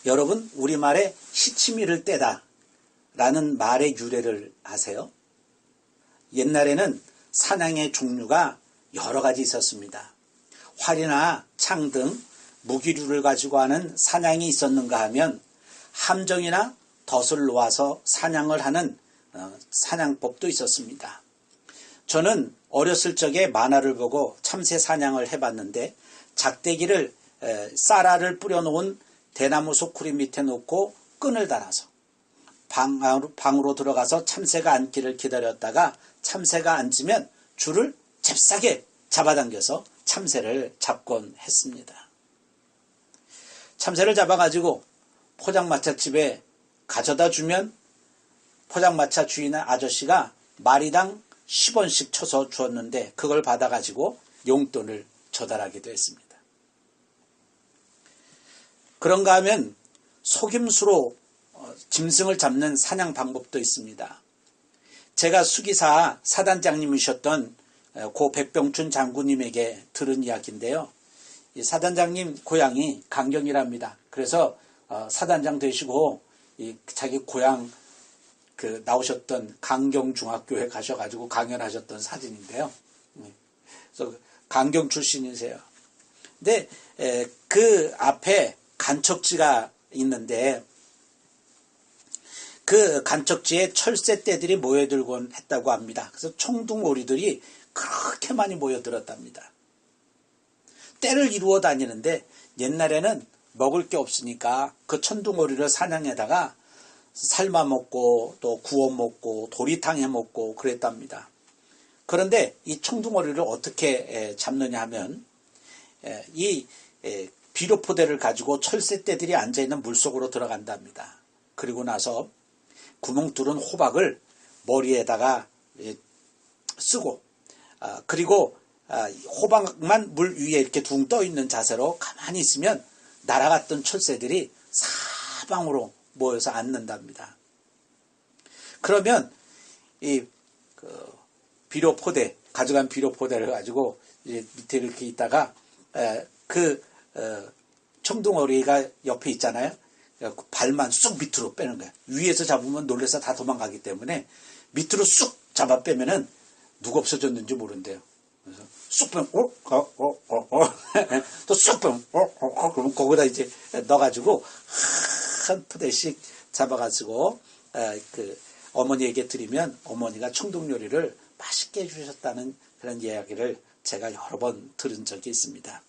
여러분, 우리말에 시치미를 떼다 라는 말의 유래를 아세요? 옛날에는 사냥의 종류가 여러 가지 있었습니다. 활이나 창 등 무기류를 가지고 하는 사냥이 있었는가 하면 함정이나 덫을 놓아서 사냥을 하는 사냥법도 있었습니다. 저는 어렸을 적에 만화를 보고 참새 사냥을 해봤는데 작대기를 쌀알을 뿌려놓은 대나무 소쿠리 밑에 놓고 끈을 달아서 방으로 들어가서 참새가 앉기를 기다렸다가 참새가 앉으면 줄을 잽싸게 잡아당겨서 참새를 잡곤 했습니다. 참새를 잡아가지고 포장마차집에 가져다 주면 포장마차 주인 아저씨가 마리당 10원씩 쳐서 주었는데 그걸 받아가지고 용돈을 조달하기도 했습니다. 그런가 하면 속임수로 짐승을 잡는 사냥 방법도 있습니다. 제가 수기사 사단장님이셨던 고 백병춘 장군님에게 들은 이야기인데요. 이 사단장님 고향이 강경이랍니다. 그래서 사단장 되시고 자기 고향 나오셨던 강경중학교에 가셔가지고 강연하셨던 사진인데요. 그래서 강경 출신이세요. 근데 그 앞에 간척지가 있는데 그 간척지에 철새떼들이 모여들곤 했다고 합니다. 그래서 청둥오리들이 그렇게 많이 모여들었답니다. 떼를 이루어 다니는데 옛날에는 먹을 게 없으니까 그 천둥오리를 사냥에다가 삶아 먹고 또 구워 먹고 도리탕 해 먹고 그랬답니다. 그런데 이 청둥오리를 어떻게 잡느냐 하면 이 비료포대를 가지고 철새떼들이 앉아있는 물속으로 들어간답니다. 그리고 나서 구멍 뚫은 호박을 머리에다가 쓰고 그리고 호박만 물 위에 이렇게 둥 떠 있는 자세로 가만히 있으면 날아갔던 철새들이 사방으로 모여서 앉는답니다. 그러면 이 비료포대 가져간 비료포대를 가지고 밑에 이렇게 있다가 청둥오리가 옆에 있잖아요. 발만 쑥 밑으로 빼는 거야. 위에서 잡으면 놀라서 다 도망가기 때문에 밑으로 쑥 잡아 빼면은 누가 없어졌는지 모른대요. 그래서 쑥 빼면 또 쑥 빼면 그럼 거기다 이제 넣어가지고 한 푸대씩 잡아가지고 어머니에게 드리면 어머니가 청둥요리를 맛있게 해주셨다는 그런 이야기를 제가 여러 번 들은 적이 있습니다.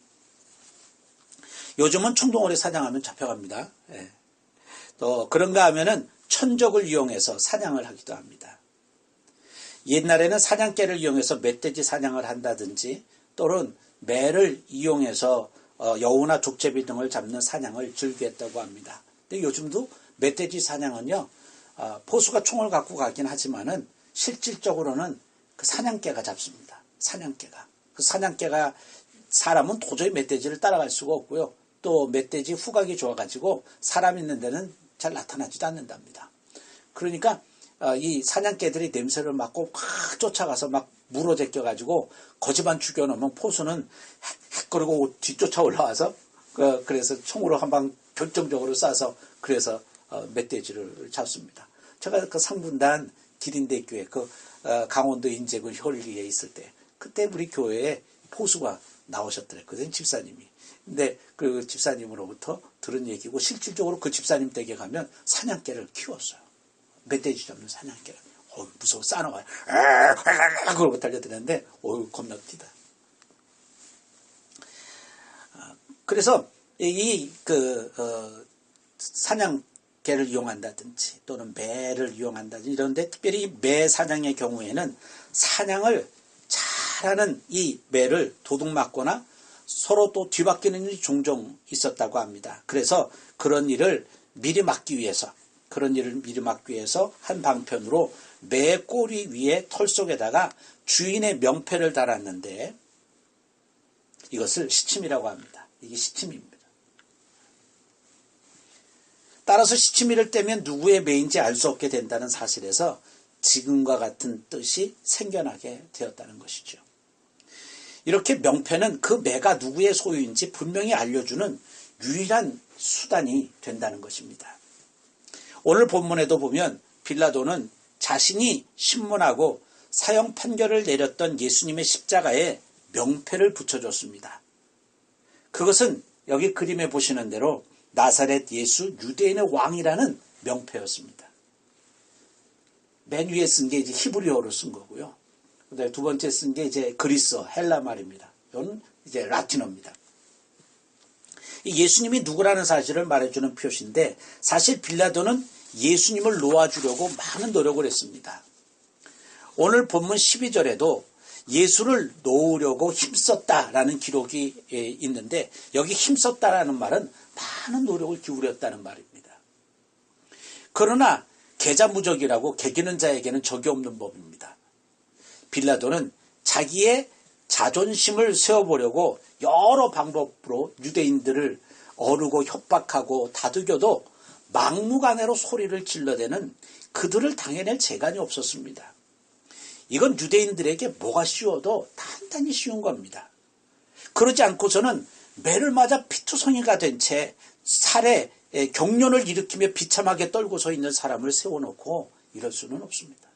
요즘은 청둥오리 사냥하면 잡혀갑니다. 또 그런가 하면은 천적을 이용해서 사냥을 하기도 합니다. 옛날에는 사냥개를 이용해서 멧돼지 사냥을 한다든지 또는 매를 이용해서 여우나 족제비 등을 잡는 사냥을 즐겼다고 합니다. 근데 요즘도 멧돼지 사냥은요, 포수가 총을 갖고 가긴 하지만은 실질적으로는 그 사냥개가 잡습니다. 사냥개가. 그 사냥개가 사람은 도저히 멧돼지를 따라갈 수가 없고요. 또 멧돼지 후각이 좋아가지고 사람 있는 데는 잘 나타나지도 않는답니다. 그러니까 이 사냥개들이 냄새를 맡고 확 쫓아가서 막 물어 제껴가지고 거지만 죽여놓으면 포수는 헥거리고 뒤쫓아 올라와서 그래서 총으로 한 방 결정적으로 쏴서 그래서 멧돼지를 잡습니다. 제가 그 상분단 기린대교회 강원도 인제군 혈리에 있을 때 그때 우리 교회에 포수가 나오셨더랬거든요. 집사님이. 근데 그 집사님으로부터 들은 얘기고 실질적으로 그 집사님 댁에 가면 사냥개를 키웠어요. 멧돼지 잡는 사냥개를. 무서워 싸나와요. 그러고 달려드는데 겁나 뛰다. 그래서 사냥개를 이용한다든지 또는 매를 이용한다든지 이런데 특별히 매 사냥의 경우에는 사냥을 잘하는 이 매를 도둑맞거나 서로 또 뒤바뀌는 일이 종종 있었다고 합니다. 그래서 그런 일을 미리 막기 위해서 한 방편으로 매 꼬리 위에 털 속에다가 주인의 명패를 달았는데 이것을 시치미라고 합니다. 이게 시치미입니다. 따라서 시치미를 떼면 누구의 매인지 알 수 없게 된다는 사실에서 지금과 같은 뜻이 생겨나게 되었다는 것이죠. 이렇게 명패는 그 매가 누구의 소유인지 분명히 알려주는 유일한 수단이 된다는 것입니다. 오늘 본문에도 보면 빌라도는 자신이 신문하고 사형 판결을 내렸던 예수님의 십자가에 명패를 붙여줬습니다. 그것은 여기 그림에 보시는 대로 나사렛 예수 유대인의 왕이라는 명패였습니다. 맨 위에 쓴 게 이제 히브리어로 쓴 거고요. 그다음에 두 번째 쓴 게 이제 그리스어, 헬라 말입니다. 이건 이제 라틴어입니다. 예수님이 누구라는 사실을 말해주는 표시인데 사실 빌라도는 예수님을 놓아주려고 많은 노력을 했습니다. 오늘 본문 12절에도 예수를 놓으려고 힘썼다라는 기록이 있는데 여기 힘썼다라는 말은 많은 노력을 기울였다는 말입니다. 그러나 계자무적이라고 개기는 자에게는 적이 없는 법입니다. 빌라도는 자기의 자존심을 세워보려고 여러 방법으로 유대인들을 어르고 협박하고 다투겨도 막무가내로 소리를 질러대는 그들을 당해낼 재간이 없었습니다. 이건 유대인들에게 뭐가 쉬워도 단단히 쉬운 겁니다. 그러지 않고서는 매를 맞아 피투성이가 된 채 살해, 경련을 일으키며 비참하게 떨고 서 있는 사람을 세워놓고 이럴 수는 없습니다.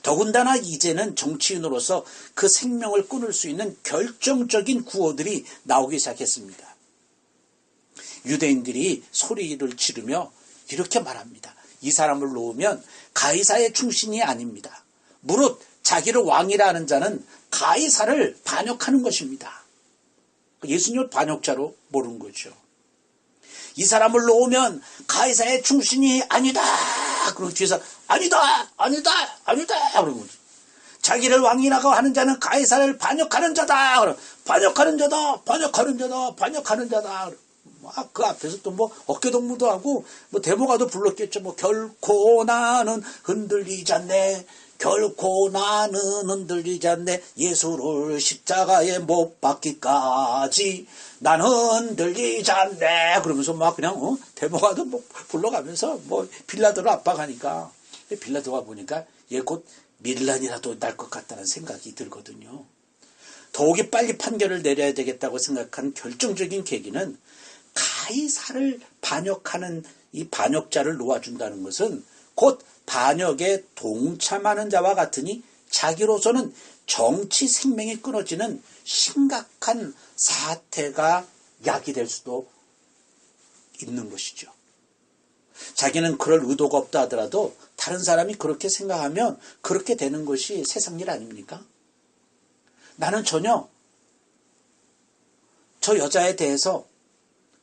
더군다나 이제는 정치인으로서 그 생명을 끊을 수 있는 결정적인 구호들이 나오기 시작했습니다. 유대인들이 소리를 지르며 이렇게 말합니다. 이 사람을 놓으면 가이사의 충신이 아닙니다. 무릇 자기를 왕이라 하는 자는 가이사를 반역하는 것입니다. 예수님을 반역자로 모르는 거죠. 이 사람을 놓으면 가이사의 충신이 아니다. 그리고 뒤에서 아니다. 그러고 자기를 왕이라고 하는 자는 가이사를 반역하는 자다. 그럼 반역하는 자다. 그 앞에서 또 뭐 어깨동무도 하고 뭐 데모가도 불렀겠죠. 뭐 결코 나는 흔들리지 않네. 예수를 십자가에 못 박기까지 나는 흔들리지 않네. 그러면서 막 그냥 데모가도 뭐 불러가면서 뭐 빌라도를 압박하니까 빌라도가 보니까 얘 곧 밀란이라도 날 것 같다는 생각이 들거든요. 더욱이 빨리 판결을 내려야 되겠다고 생각한 결정적인 계기는 가이사를 반역하는 이 반역자를 놓아준다는 것은 곧 반역에 동참하는 자와 같으니 자기로서는 정치 생명이 끊어지는 심각한 사태가 야기될 수도 있는 것이죠. 자기는 그럴 의도가 없다 하더라도 다른 사람이 그렇게 생각하면 그렇게 되는 것이 세상 일 아닙니까? 나는 전혀 저 여자에 대해서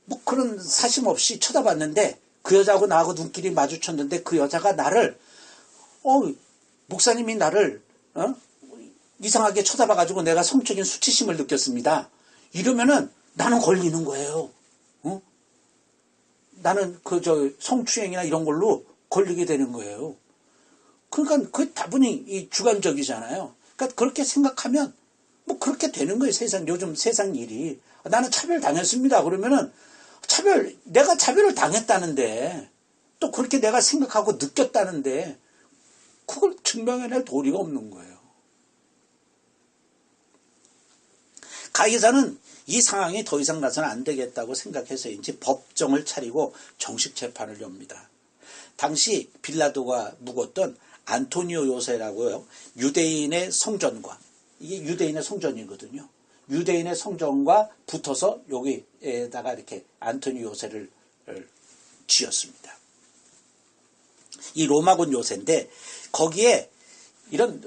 뭐 그런 사심 없이 쳐다봤는데 그 여자하고 나하고 눈길이 마주쳤는데 그 여자가 나를 목사님이 나를 이상하게 쳐다봐가지고 내가 성적인 수치심을 느꼈습니다. 이러면은 나는 걸리는 거예요. 나는 성추행이나 이런 걸로 걸리게 되는 거예요. 그러니까 그 다분히 이 주관적이잖아요. 그러니까 그렇게 생각하면 뭐 그렇게 되는 거예요. 요즘 세상 일이. 나는 차별 당했습니다. 그러면은 내가 차별을 당했다는데 또 그렇게 내가 생각하고 느꼈다는데 그걸 증명해낼 도리가 없는 거예요. 가이사는 이 상황이 더 이상 나서는 안 되겠다고 생각해서인지 법정을 차리고 정식 재판을 엽니다. 당시 빌라도가 묵었던 안토니오 요새라고요. 유대인의 성전과 이게 유대인의 성전이거든요. 유대인의 성전과 붙어서 여기에다가 이렇게 안토니오 요새를 지었습니다. 이 로마군 요새인데 거기에 이런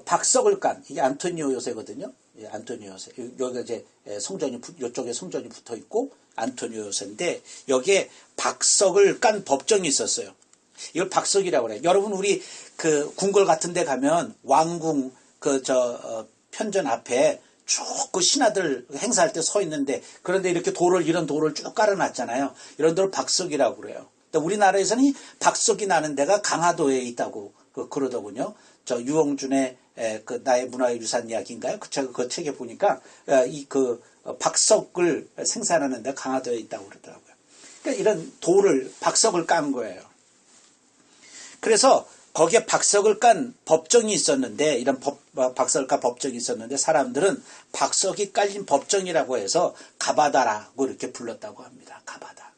박석을 깐 이게 안토니오 요새거든요. 예, 안토니오 요새. 여기가 이제 이쪽에 성전이 붙어 있고 안토니오 요새인데 여기에 박석을 깐 법정이 있었어요. 이걸 박석이라고 그래요. 여러분 우리 그 궁궐 같은 데 가면 왕궁 편전 앞에 쭉 그 신하들 행사할 때 서 있는데 그런데 이렇게 이런 돌을 쭉 깔아놨잖아요. 이런 돌을 박석이라고 그래요. 우리나라에서는 이 박석이 나는 데가 강화도에 있다고 그러더군요. 유홍준의 그 나의 문화의 유산 이야기인가요? 그 책에 보니까 박석을 생산하는 데가 강화도에 있다고 그러더라고요. 그러니까 이런 박석을 깐 거예요. 그래서 거기에 박석을 깐 법정이 있었는데, 이런 박석을 깐 법정이 있었는데, 사람들은 박석이 깔린 법정이라고 해서 가바다라고 이렇게 불렀다고 합니다. 가바다.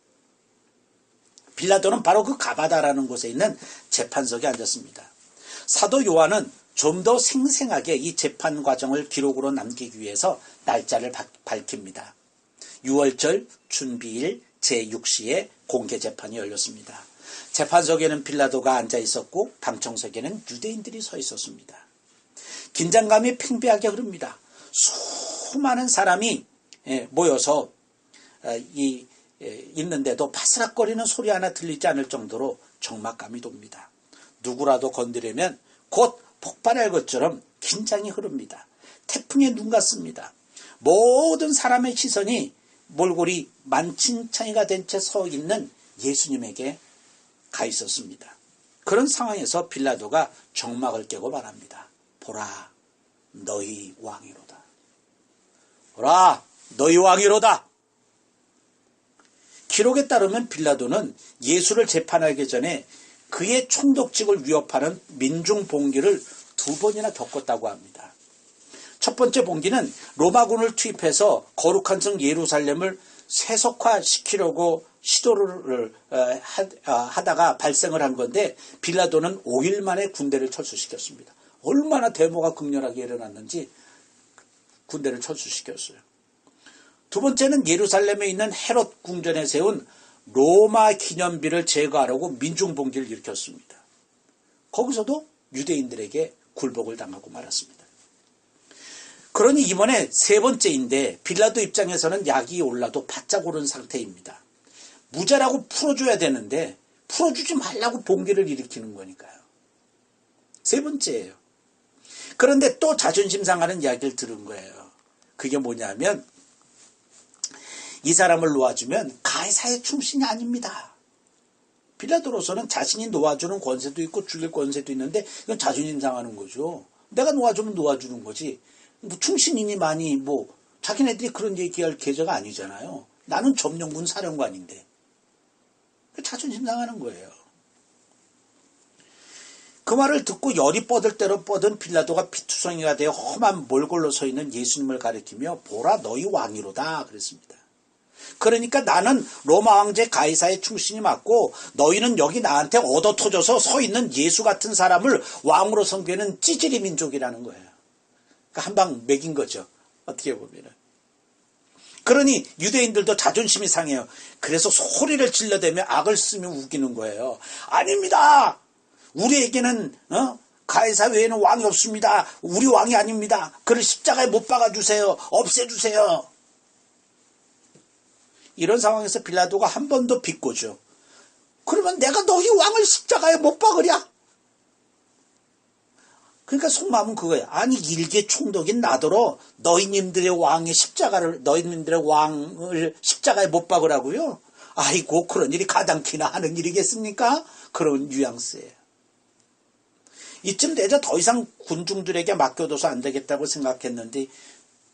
빌라도는 바로 그 가바다라는 곳에 있는 재판석에 앉았습니다. 사도 요한은 좀 더 생생하게 이 재판 과정을 기록으로 남기기 위해서 날짜를 밝힙니다. 6월절 준비일 제6시에 공개 재판이 열렸습니다. 재판석에는 빌라도가 앉아 있었고 방청석에는 유대인들이 서 있었습니다. 긴장감이 팽배하게 흐릅니다. 수많은 사람이 모여서 있는데도 바스락거리는 소리 하나 들리지 않을 정도로 적막감이 돕니다. 누구라도 건드리면 곧 폭발할 것처럼 긴장이 흐릅니다. 태풍에 눈 같습니다. 모든 사람의 시선이 몰골이 만신창이가 된 채 서 있는 예수님에게 가 있었습니다. 그런 상황에서 빌라도가 정막을 깨고 말합니다. 보라, 너희 왕이로다. 보라, 너희 왕이로다. 기록에 따르면 빌라도는 예수를 재판하기 전에 그의 총독직을 위협하는 민중 봉기를 2번이나 겪었다고 합니다. 첫 번째 봉기는 로마군을 투입해서 거룩한 성 예루살렘을 세속화시키려고 시도를 하다가 발생을 한 건데, 빌라도는 5일 만에 군대를 철수시켰습니다. 얼마나 데모가 극렬하게 일어났는지 군대를 철수시켰어요. 두 번째는 예루살렘에 있는 헤롯 궁전에 세운 로마 기념비를 제거하려고 민중봉기를 일으켰습니다. 거기서도 유대인들에게 굴복을 당하고 말았습니다. 그러니 이번에 세 번째인데, 빌라도 입장에서는 약이 올라도 바짝 오른 상태입니다. 무죄라고 풀어줘야 되는데 풀어주지 말라고 봉기를 일으키는 거니까요. 세 번째예요. 그런데 또 자존심 상하는 이야기를 들은 거예요. 그게 뭐냐면, 이 사람을 놓아주면 가이사의 충신이 아닙니다. 빌라도로서는 자신이 놓아주는 권세도 있고 죽일 권세도 있는데, 이건 자존심 상하는 거죠. 내가 놓아주면 놓아주는 거지, 뭐 충신이니 많이 뭐 자기네들이 그런 얘기할 계좌가 아니잖아요. 나는 점령군 사령관인데. 자존심 상하는 거예요. 그 말을 듣고 열이 뻗을 대로 뻗은 빌라도가 피투성이가 되어 험한 몰골로 서 있는 예수님을 가리키며 보라, 너희 왕이로다 그랬습니다. 그러니까 나는 로마 황제 가이사의 충신이 맞고, 너희는 여기 나한테 얻어 터져서 서 있는 예수 같은 사람을 왕으로 섬기는 찌질이 민족이라는 거예요. 그러니까 한 방 먹인 거죠. 어떻게 보면은. 그러니 유대인들도 자존심이 상해요. 그래서 소리를 질러대며 악을 쓰며 우기는 거예요. 아닙니다. 우리에게는 가이사 외에는 왕이 없습니다. 우리 왕이 아닙니다. 그를 십자가에 못 박아주세요. 없애주세요. 이런 상황에서 빌라도가 한 번 더 비꼬죠. 그러면 내가 너희 왕을 십자가에 못 박으랴? 그러니까 속마음은 그거예요. 아니, 일개 총독인 나더러 너희님들의 왕의 너희님들의 왕을 십자가에 못 박으라고요? 아이고, 그런 일이 가당키나 하는 일이겠습니까? 그런 뉘앙스예요. 이쯤 되자 더 이상 군중들에게 맡겨둬서 안 되겠다고 생각했는데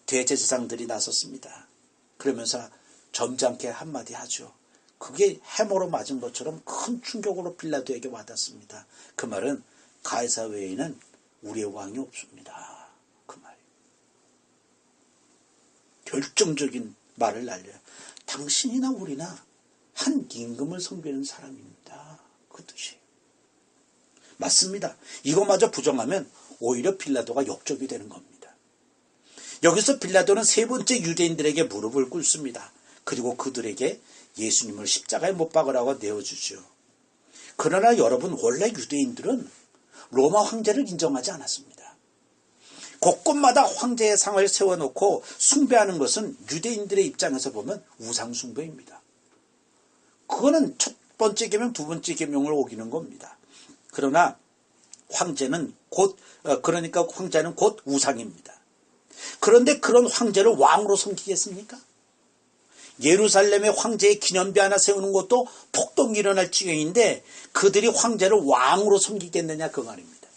대제사장들이 나섰습니다. 그러면서 점잖게 한마디 하죠. 그게 해머로 맞은 것처럼 큰 충격으로 빌라도에게 와닿습니다. 그 말은 가이사 외에는 우리의 왕이 없습니다. 그 말이에요. 결정적인 말을 날려요. 당신이나 우리나 한 임금을 섬기는 사람입니다. 그 뜻이에요. 맞습니다. 이것마저 부정하면 오히려 빌라도가 역적이 되는 겁니다. 여기서 빌라도는 세 번째 유대인들에게 무릎을 꿇습니다. 그리고 그들에게 예수님을 십자가에 못 박으라고 내어주죠. 그러나 여러분, 원래 유대인들은 로마 황제를 인정하지 않았습니다. 곳곳마다 황제의 상을 세워놓고 숭배하는 것은 유대인들의 입장에서 보면 우상숭배입니다. 그거는 첫 번째 계명, 두 번째 계명을 어기는 겁니다. 그러나 황제는 곧 우상입니다. 그런데 그런 황제를 왕으로 섬기겠습니까? 예루살렘의 황제의 기념비 하나 세우는 것도 폭동이 일어날 지경인데 그들이 황제를 왕으로 섬기겠느냐, 그 말입니다.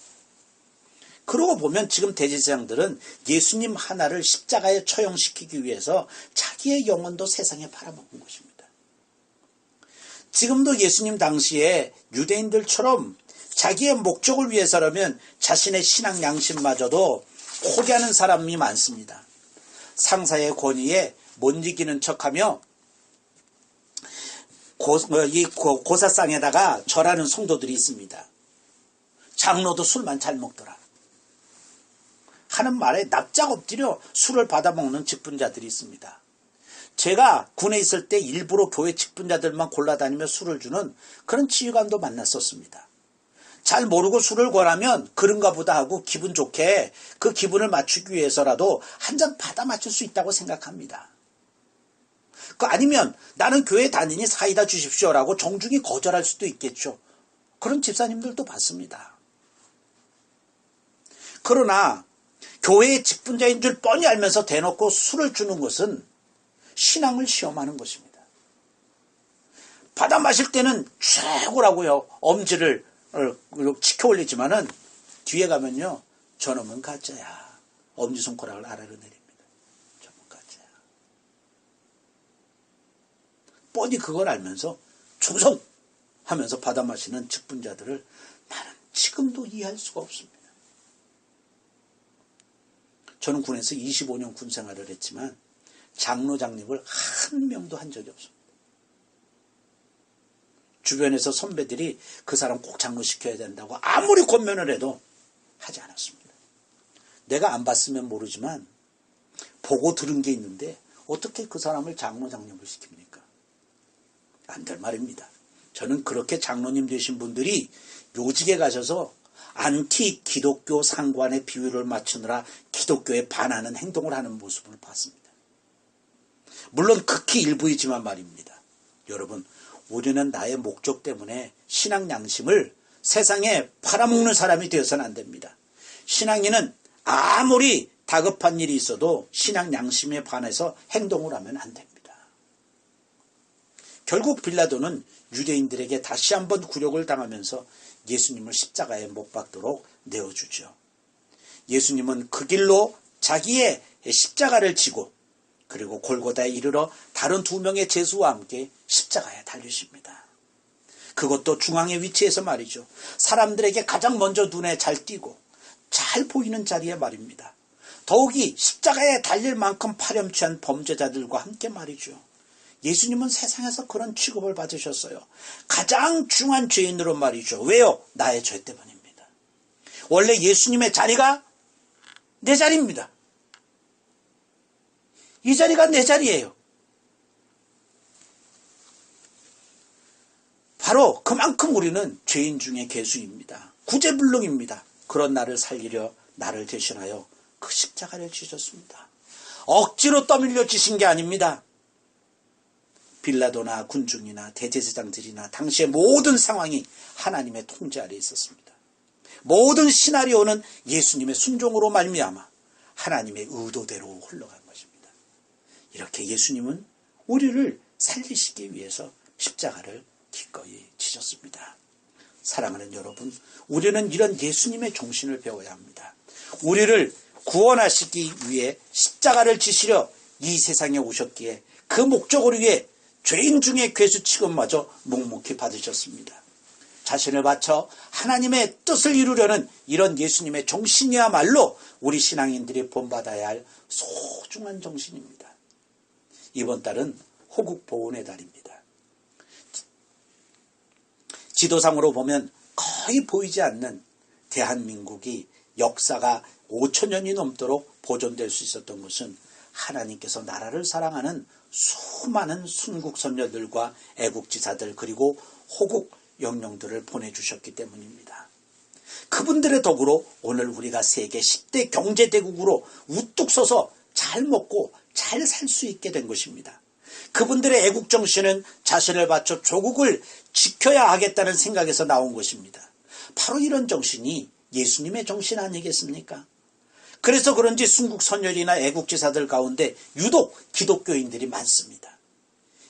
그러고 보면 지금 대제사장들은 예수님 하나를 십자가에 처형시키기 위해서 자기의 영혼도 세상에 팔아먹은 것입니다. 지금도 예수님 당시에 유대인들처럼 자기의 목적을 위해서라면 자신의 신앙 양심마저도 포기하는 사람이 많습니다. 상사의 권위에 못 이기는 척하며 고사상에다가 절하는 성도들이 있습니다. 장로도 술만 잘 먹더라 하는 말에 납작 엎드려 술을 받아먹는 직분자들이 있습니다. 제가 군에 있을 때 일부러 교회 직분자들만 골라다니며 술을 주는 그런 지휘관도 만났었습니다. 잘 모르고 술을 권하면 그런가 보다 하고 기분 좋게 그 기분을 맞추기 위해서라도 한 잔 받아 맞출 수 있다고 생각합니다. 아니면 나는 교회 다니니 사이다 주십시오라고 정중히 거절할 수도 있겠죠. 그런 집사님들도 봤습니다. 그러나 교회의 직분자인 줄 뻔히 알면서 대놓고 술을 주는 것은 신앙을 시험하는 것입니다. 받아 마실 때는 최고라고요. 엄지를 치켜 올리지만은 뒤에 가면요. 저놈은 가짜야. 엄지손가락을 아래로 내립니다. 저놈은 가짜야. 뻔히 그걸 알면서 충성하면서 받아 마시는 직분자들을 나는 지금도 이해할 수가 없습니다. 저는 군에서 25년 군 생활을 했지만 장로 장립을 한 명도 한 적이 없습니다. 주변에서 선배들이 그 사람 꼭 장로시켜야 된다고 아무리 권면을 해도 하지 않았습니다. 내가 안 봤으면 모르지만 보고 들은 게 있는데 어떻게 그 사람을 장로 장립을 시킵니까? 안 될 말입니다. 저는 그렇게 장로님 되신 분들이 요직에 가셔서 안티 기독교 상관의 비율을 맞추느라 기독교에 반하는 행동을 하는 모습을 봤습니다. 물론 극히 일부이지만 말입니다. 여러분, 우리는 나의 목적 때문에 신앙 양심을 세상에 팔아먹는 사람이 되어서는 안 됩니다. 신앙인은 아무리 다급한 일이 있어도 신앙 양심에 반해서 행동을 하면 안 됩니다. 결국 빌라도는 유대인들에게 다시 한번 굴욕을 당하면서 예수님을 십자가에 못 박도록 내어주죠. 예수님은 그 길로 자기의 십자가를 지고 그리고 골고다에 이르러 다른 2명의 제수와 함께 십자가에 달리십니다. 그것도 중앙에 위치해서 말이죠. 사람들에게 가장 먼저 눈에 잘 띄고 잘 보이는 자리에 말입니다. 더욱이 십자가에 달릴 만큼 파렴치한 범죄자들과 함께 말이죠. 예수님은 세상에서 그런 취급을 받으셨어요. 가장 중한 죄인으로 말이죠. 왜요? 나의 죄 때문입니다. 원래 예수님의 자리가 내 자리입니다. 이 자리가 내 자리예요. 바로 그만큼 우리는 죄인 중에 괴수입니다. 구제불능입니다. 그런 나를 살리려 나를 대신하여 그 십자가를 지셨습니다. 억지로 떠밀려 지신 게 아닙니다. 빌라도나 군중이나 대제사장들이나 당시의 모든 상황이 하나님의 통제 아래에 있었습니다. 모든 시나리오는 예수님의 순종으로 말미암아 하나님의 의도대로 흘러간 것입니다. 이렇게 예수님은 우리를 살리시기 위해서 십자가를 기꺼이 지셨습니다. 사랑하는 여러분, 우리는 이런 예수님의 정신을 배워야 합니다. 우리를 구원하시기 위해 십자가를 지시려 이 세상에 오셨기에 그 목적을 위해 죄인 중에 괴수 취급마저 묵묵히 받으셨습니다. 자신을 바쳐 하나님의 뜻을 이루려는 이런 예수님의 정신이야말로 우리 신앙인들이 본받아야 할 소중한 정신입니다. 이번 달은 호국보훈의 달입니다. 지도상으로 보면 거의 보이지 않는 대한민국이 역사가 5,000년이 넘도록 보존될 수 있었던 것은 하나님께서 나라를 사랑하는 수많은 순국선녀들과 애국지사들 그리고 호국 영령들을 보내주셨기 때문입니다. 그분들의 덕으로 오늘 우리가 세계 10대 경제대국으로 우뚝 서서 잘 먹고 잘 살 수 있게 된 것입니다. 그분들의 애국정신은 자신을 바쳐 조국을 지켜야 하겠다는 생각에서 나온 것입니다. 바로 이런 정신이 예수님의 정신 아니겠습니까? 그래서 그런지 순국선열이나 애국지사들 가운데 유독 기독교인들이 많습니다.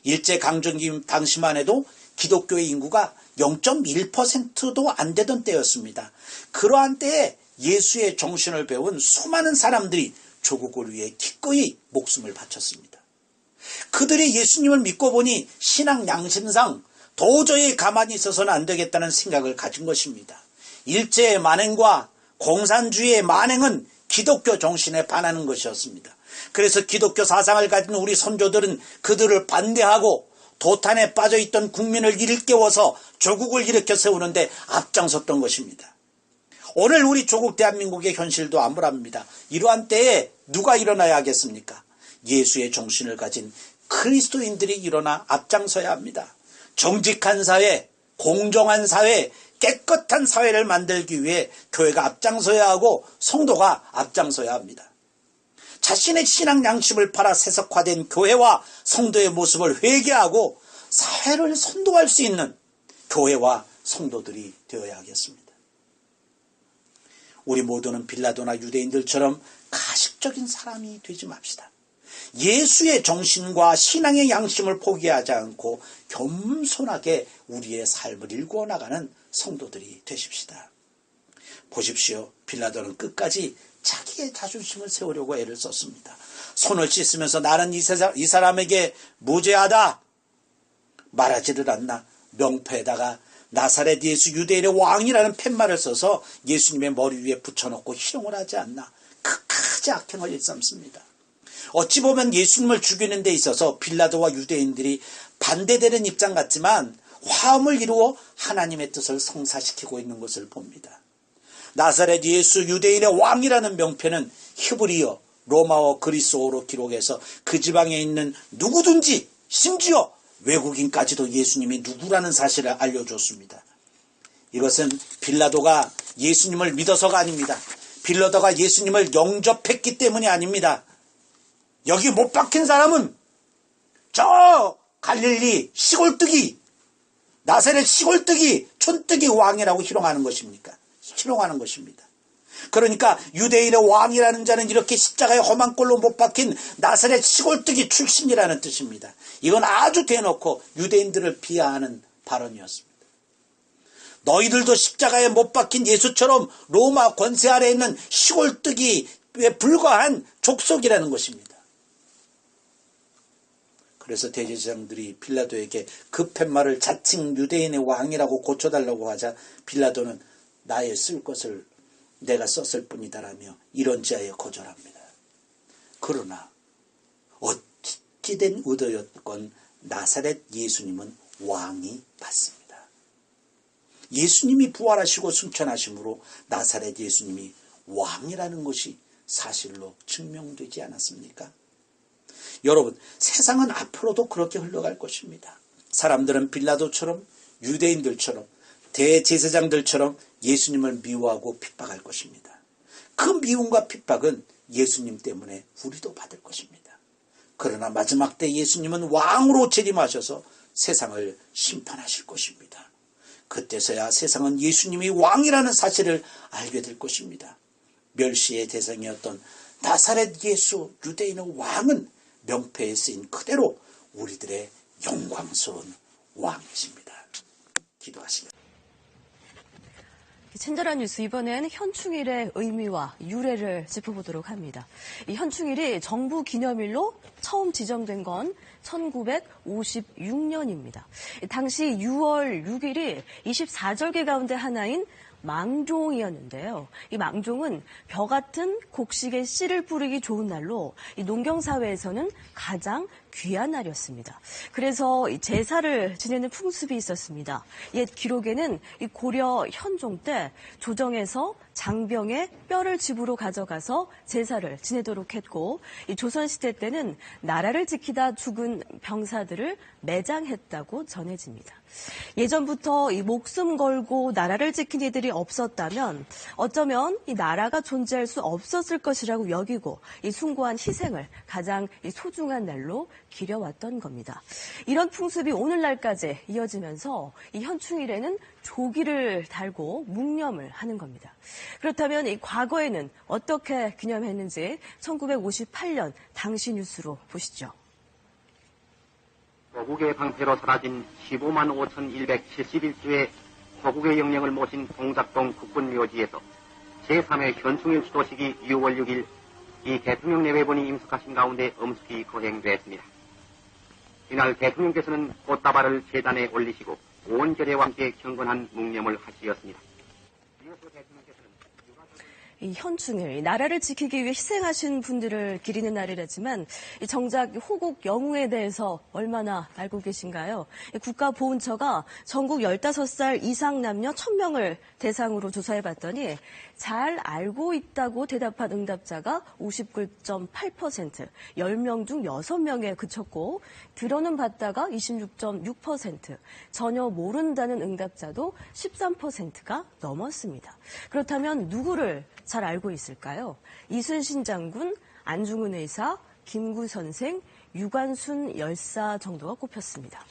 일제강점기 당시만 해도 기독교의 인구가 0.1%도 안 되던 때였습니다. 그러한 때에 예수의 정신을 배운 수많은 사람들이 조국을 위해 기꺼이 목숨을 바쳤습니다. 그들이 예수님을 믿고 보니 신앙 양심상 도저히 가만히 있어서는 안 되겠다는 생각을 가진 것입니다. 일제의 만행과 공산주의의 만행은 기독교 정신에 반하는 것이었습니다. 그래서 기독교 사상을 가진 우리 선조들은 그들을 반대하고 도탄에 빠져있던 국민을 일깨워서 조국을 일으켜 세우는데 앞장섰던 것입니다. 오늘 우리 조국 대한민국의 현실도 암울합니다. 이러한 때에 누가 일어나야 하겠습니까? 예수의 정신을 가진 그리스도인들이 일어나 앞장서야 합니다. 정직한 사회, 공정한 사회, 깨끗한 사회를 만들기 위해 교회가 앞장서야 하고 성도가 앞장서야 합니다. 자신의 신앙 양심을 팔아 세속화된 교회와 성도의 모습을 회개하고 사회를 선도할 수 있는 교회와 성도들이 되어야 하겠습니다. 우리 모두는 빌라도나 유대인들처럼 가식적인 사람이 되지 맙시다. 예수의 정신과 신앙의 양심을 포기하지 않고 겸손하게 우리의 삶을 일구어 나가는 성도들이 되십시다. 보십시오. 빌라도는 끝까지 자기의 자존심을 세우려고 애를 썼습니다. 손을 씻으면서 나는 이 사람에게 무죄하다 말하지를 않나 명패에다가 나사렛 예수 유대인의 왕이라는 팻말을 써서 예수님의 머리 위에 붙여놓고 희롱을 하지 않나 끝까지 악행을 일삼습니다. 어찌 보면 예수님을 죽이는 데 있어서 빌라도와 유대인들이 반대되는 입장 같지만 화음을 이루어 하나님의 뜻을 성사시키고 있는 것을 봅니다. 나사렛 예수 유대인의 왕이라는 명패는 히브리어, 로마어, 그리스어로 기록해서 그 지방에 있는 누구든지 심지어 외국인까지도 예수님이 누구라는 사실을 알려줬습니다. 이것은 빌라도가 예수님을 믿어서가 아닙니다. 빌라도가 예수님을 영접했기 때문이 아닙니다. 여기 못 박힌 사람은 저 갈릴리 시골뜨기, 나사렛 시골뜨기, 촌뜨기 왕이라고 희롱하는 것입니까? 희롱하는 것입니다. 그러니까 유대인의 왕이라는 자는 이렇게 십자가에 험한 꼴로 못 박힌 나사렛 시골뜨기 출신이라는 뜻입니다. 이건 아주 대놓고 유대인들을 비하하는 발언이었습니다. 너희들도 십자가에 못 박힌 예수처럼 로마 권세 아래에 있는 시골뜨기에 불과한 족속이라는 것입니다. 그래서 대제사장들이 빌라도에게 그 팻말을 자칭 유대인의 왕이라고 고쳐달라고 하자 빌라도는 나의 쓸 것을 내가 썼을 뿐이다라며 이런 자에 거절합니다. 그러나 어찌된 의도였건 나사렛 예수님은 왕이 맞습니다. 예수님이 부활하시고 승천하심으로 나사렛 예수님이 왕이라는 것이 사실로 증명되지 않았습니까? 여러분, 세상은 앞으로도 그렇게 흘러갈 것입니다. 사람들은 빌라도처럼 유대인들처럼 대제사장들처럼 예수님을 미워하고 핍박할 것입니다. 그 미움과 핍박은 예수님 때문에 우리도 받을 것입니다. 그러나 마지막 때 예수님은 왕으로 재림하셔서 세상을 심판하실 것입니다. 그때서야 세상은 예수님이 왕이라는 사실을 알게 될 것입니다. 멸시의 대상이었던 나사렛 예수 유대인의 왕은 명패에 쓰인 그대로 우리들의 영광스러운 왕이십니다. 기도하시겠습니다. 친절한 뉴스, 이번엔 현충일의 의미와 유래를 짚어보도록 합니다. 이 현충일이 정부 기념일로 처음 지정된 건 1956년입니다. 당시 6월 6일이 24절기 가운데 하나인 망종이었는데요. 이 망종은 벼 같은 곡식에 씨를 뿌리기 좋은 날로 이 농경사회에서는 가장 귀한 날이었습니다. 그래서 이 제사를 지내는 풍습이 있었습니다. 옛 기록에는 이 고려 현종 때 조정에서 장병의 뼈를 집으로 가져가서 제사를 지내도록 했고, 이 조선시대 때는 나라를 지키다 죽은 병사들을 매장했다고 전해집니다. 예전부터 이 목숨 걸고 나라를 지킨 이들이 없었다면 어쩌면 이 나라가 존재할 수 없었을 것이라고 여기고 이 숭고한 희생을 가장 소중한 날로 기려왔던 겁니다. 이런 풍습이 오늘날까지 이어지면서 이 현충일에는 조기를 달고 묵념을 하는 겁니다. 그렇다면 이 과거에는 어떻게 기념했는지 1958년 당시 뉴스로 보시죠. 거국의 방패로 사라진 15만 5,171주의 거국의 영령을 모신 동작동 국군묘지에서 제3회 현충일 추도식이 6월 6일 이 대통령 내외분이 임숙하신 가운데 엄숙히 거행됐습니다. 이날 대통령께서는 꽃다발을 제단에 올리시고 온 결의와 함께 경건한 묵념을 하시었습니다. 안철수 대통령께서는 이 현충일, 나라를 지키기 위해 희생하신 분들을 기리는 날이라지만 정작 호국 영웅에 대해서 얼마나 알고 계신가요? 국가보훈처가 전국 15살 이상 남녀 1000명을 대상으로 조사해봤더니 잘 알고 있다고 대답한 응답자가 59.8%, 10명 중 6명에 그쳤고 들어는 봤다가 26.6%, 전혀 모른다는 응답자도 13%가 넘었습니다. 그렇다면 누구를 잘 알고 있을까요? 이순신 장군, 안중근 의사, 김구 선생, 유관순 열사 정도가 꼽혔습니다.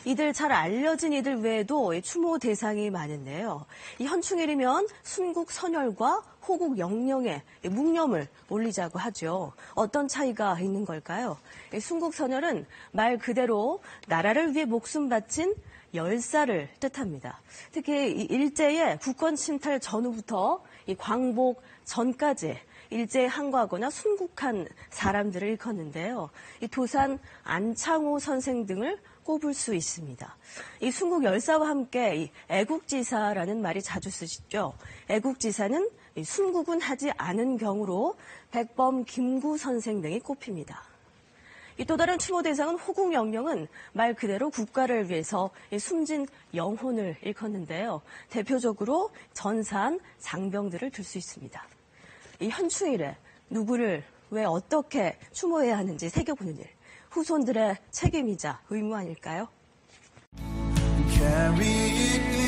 이들 잘 알려진 이들 외에도 추모 대상이 많은데요. 이 현충일이면 순국 선열과 호국 영령의 묵념을 올리자고 하죠. 어떤 차이가 있는 걸까요? 순국 선열은 말 그대로 나라를 위해 목숨 바친 열사를 뜻합니다. 특히 이 일제의 국권 침탈 전후부터 이 광복 전까지 일제에 항거하거나 순국한 사람들을 일컫는데요. 이 도산 안창호 선생 등을 꼽을 수 있습니다. 이 순국 열사와 함께 이 애국지사라는 말이 자주 쓰시죠. 애국지사는 이 순국은 하지 않은 경우로 백범 김구 선생 등이 꼽힙니다. 또 다른 추모 대상은 호국 영령은 말 그대로 국가를 위해서 숨진 영혼을 일컫는데요. 대표적으로 전사한 장병들을 들 수 있습니다. 이 현충일에 누구를 왜 어떻게 추모해야 하는지 새겨보는 일, 후손들의 책임이자 의무 아닐까요? Carry it